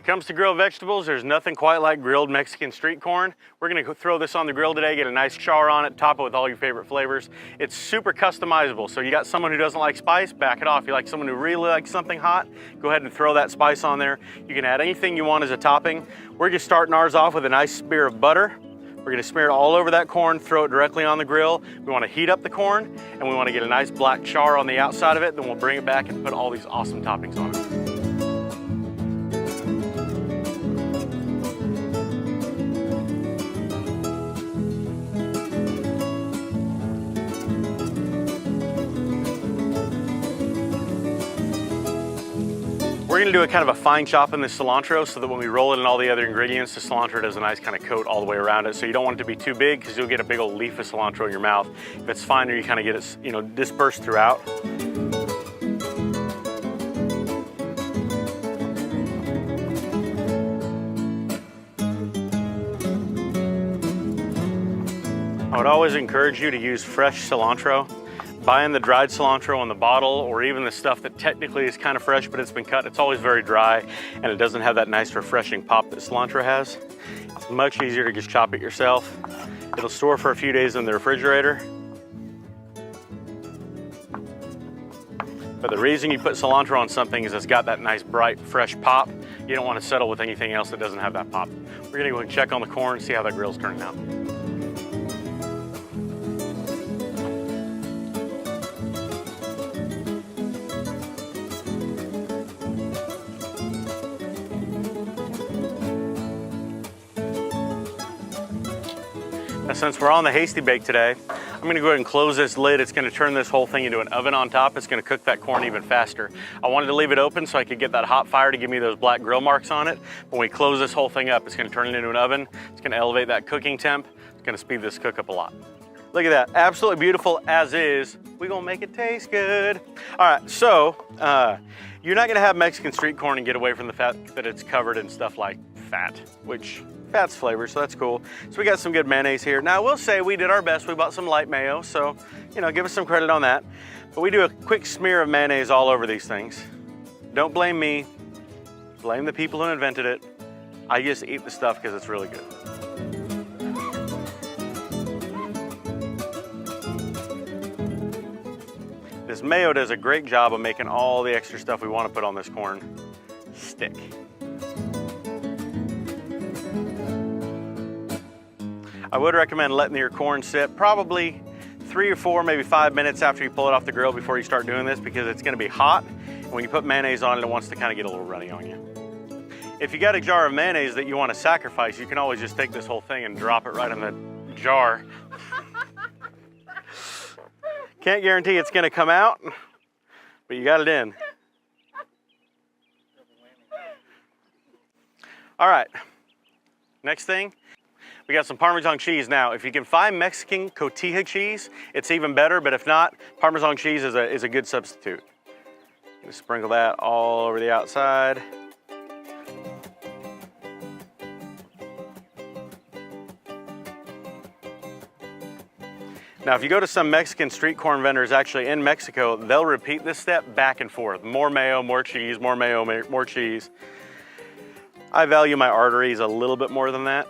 comes to grilled vegetables, there's nothing quite like grilled Mexican street corn. We're gonna throw this on the grill today, get a nice char on it, top it with all your favorite flavors. It's super customizable, so you got someone who doesn't like spice, back it off. You like someone who really likes something hot, go ahead and throw that spice on there. You can add anything you want as a topping. We're just starting ours off with a nice smear of butter. We're gonna smear it all over that corn, throw it directly on the grill. We wanna heat up the corn, and we wanna get a nice black char on the outside of it, then we'll bring it back and put all these awesome toppings on it. We're gonna do a kind of a fine chop in the cilantro so that when we roll it in all the other ingredients, the cilantro does a nice kind of coat all the way around it. So you don't want it to be too big because you'll get a big old leaf of cilantro in your mouth. If it's finer, you kind of get it, dispersed throughout. I would always encourage you to use fresh cilantro. Buying the dried cilantro in the bottle, or even the stuff that technically is kind of fresh but it's been cut, it's always very dry and it doesn't have that nice refreshing pop that cilantro has. It's much easier to just chop it yourself. It'll store for a few days in the refrigerator. But the reason you put cilantro on something is it's got that nice bright fresh pop. You don't want to settle with anything else that doesn't have that pop. We're gonna go and check on the corn and see how that grill's turning out. Now, since we're on the Hasty Bake today, I'm gonna go ahead and close this lid. It's gonna turn this whole thing into an oven on top. It's gonna cook that corn even faster. I wanted to leave it open so I could get that hot fire to give me those black grill marks on it. When we close this whole thing up, it's gonna turn it into an oven. It's gonna elevate that cooking temp. It's gonna speed this cook up a lot. Look at that, absolutely beautiful as is. We're gonna make it taste good. All right, so you're not gonna have Mexican street corn and get away from the fact that it's covered in stuff like fat, which fat's flavor, so that's cool. So we got some good mayonnaise here. Now I will say we did our best. We bought some light mayo, so give us some credit on that. But we do a quick smear of mayonnaise all over these things. Don't blame me, blame the people who invented it. I just eat the stuff because it's really good. This mayo does a great job of making all the extra stuff we want to put on this corn stick. I would recommend letting your corn sit probably 3 or 4, maybe 5 minutes after you pull it off the grill before you start doing this, because it's gonna be hot. And when you put mayonnaise on it, it wants to kind of get a little runny on you. If you got a jar of mayonnaise that you want to sacrifice, you can always just take this whole thing and drop it right in the jar. Can't guarantee it's gonna come out, but you got it in. All right, next thing. We got some Parmesan cheese. Now, if you can find Mexican cotija cheese, it's even better, but if not, Parmesan cheese is a good substitute. Just sprinkle that all over the outside. Now, if you go to some Mexican street corn vendors actually in Mexico, they'll repeat this step back and forth. More mayo, more cheese, more mayo, more cheese. I value my arteries a little bit more than that,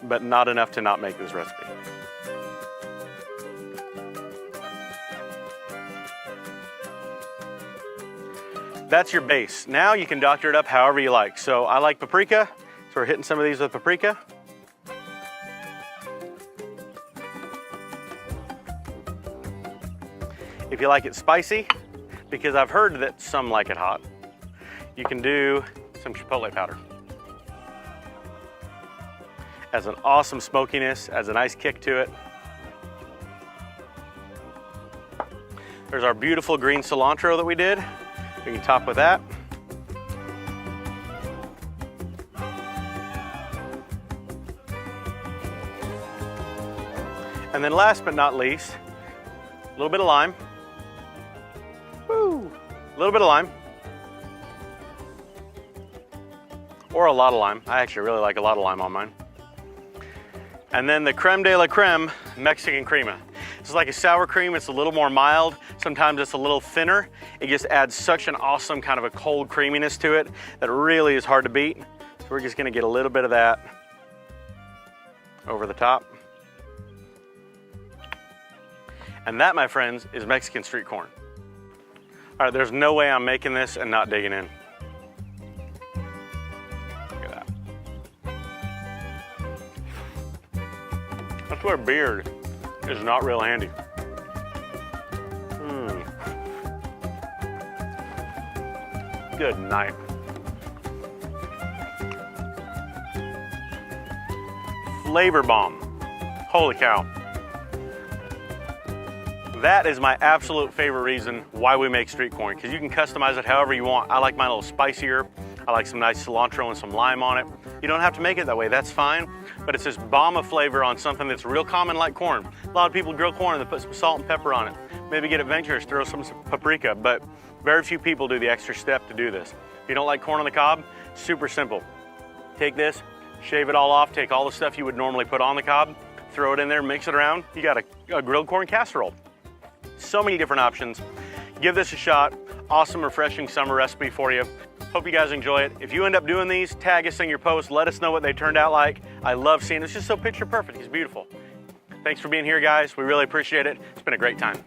but not enough to not make this recipe. That's your base. Now you can doctor it up however you like. So I like paprika, so we're hitting some of these with paprika. If you like it spicy, because I've heard that some like it hot, you can do some chipotle powder. Has an awesome smokiness, has a nice kick to it. There's our beautiful green cilantro that we did. We can top with that. And then last but not least, a little bit of lime. Woo! A little bit of lime. Or a lot of lime. I actually really like a lot of lime on mine. And then the creme de la creme, Mexican crema. It's like a sour cream, it's a little more mild. Sometimes it's a little thinner. It just adds such an awesome kind of a cold creaminess to it that really is hard to beat. So we're just gonna get a little bit of that over the top. And that, my friends, is Mexican street corn. All right, there's no way I'm making this and not digging in. Look at that. That's where beard is not real handy. Good night. Flavor bomb. Holy cow. That is my absolute favorite reason why we make street corn, because you can customize it however you want. I like mine a little spicier. I like some nice cilantro and some lime on it. You don't have to make it that way, that's fine, but it's this bomb of flavor on something that's real common like corn. A lot of people grill corn and they put some salt and pepper on it. Maybe get adventurous, throw some paprika, but very few people do the extra step to do this. If you don't like corn on the cob, super simple. Take this, shave it all off, take all the stuff you would normally put on the cob, throw it in there, mix it around, you got a grilled corn casserole. So many different options. Give this a shot. Awesome, refreshing summer recipe for you. Hope you guys enjoy it. If you end up doing these, tag us in your post. Let us know what they turned out like. I love seeing it. It's just so picture perfect. It's beautiful. Thanks for being here, guys. We really appreciate it. It's been a great time.